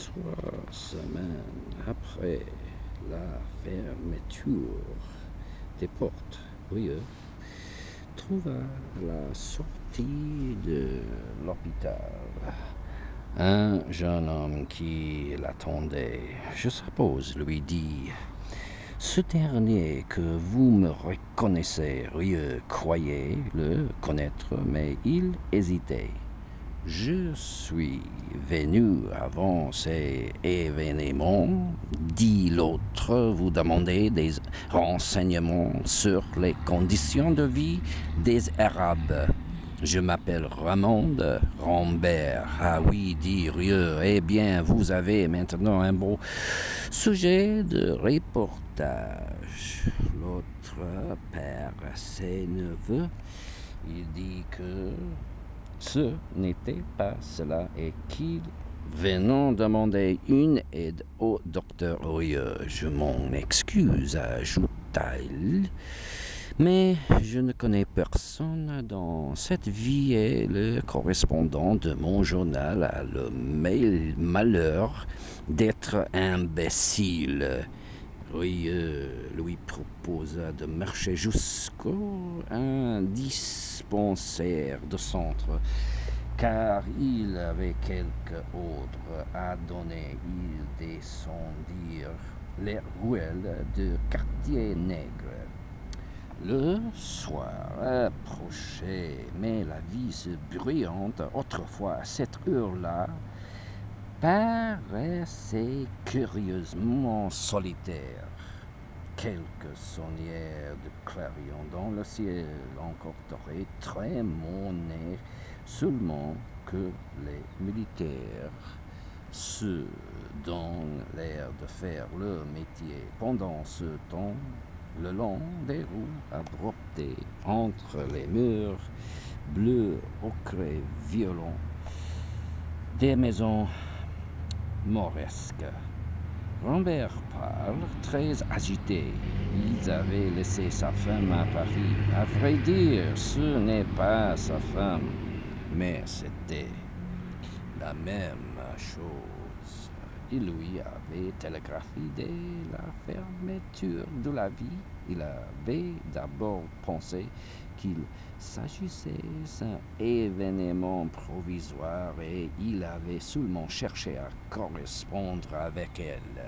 3 semaines après la fermeture des portes, Rieu trouva à la sortie de l'hôpital un jeune homme qui l'attendait. Je suppose, lui dit, ce dernier que vous me reconnaissez, Rieu croyait le connaître, mais il hésitait. Je suis venu avant ces événements, dit l'autre, vous demander des renseignements sur les conditions de vie des Arabes. Je m'appelle Ramon Rambert. Ah oui, dit Rieu, eh bien, vous avez maintenant un beau sujet de reportage. L'autre père ses neveux. Il dit que ce n'était pas cela et qu'il venant demander une aide au docteur Rieu. Je m'en excuse, ajouta-t-il, mais je ne connais personne dans cette vie et le correspondant de mon journal a le malheur d'être imbécile. Rieu lui proposa de marcher jusqu'à dispensaire de centre, car il avait quelque autre à donner. Ils descendirent les ruelles de Quartier-Nègre. Le soir approchait, mais la vie bruyante, autrefois à cette heure-là, paraissait curieusement solitaire. Quelques sonnières de clairions dans le ciel encore doré trémonaient seulement que les militaires se donnent l'air de faire leur métier. Pendant ce temps, le long des rues abruptées entre les murs bleu ocre violent des maisons mauresques. Rambert parle, très agité. Ils avaient laissé sa femme à Paris. À vrai dire, ce n'est pas sa femme, mais c'était la même chose. Il lui avait télégraphié dès la fermeture de la vie. Il avait d'abord pensé qu'il s'agissait d'un événement provisoire et il avait seulement cherché à correspondre avec elle.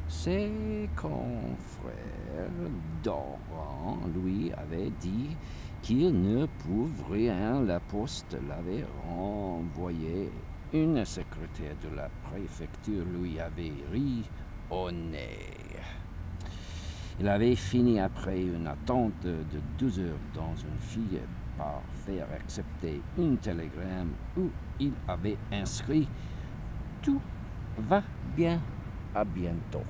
Ses confrères d'Oran lui avaient dit qu'il ne pouvait rien. La poste l'avait renvoyé. Une secrétaire de la préfecture lui avait ri au nez. Il avait fini après une attente de 2 heures dans une fille par faire accepter un télégramme où il avait inscrit « Tout va bien, à bientôt ».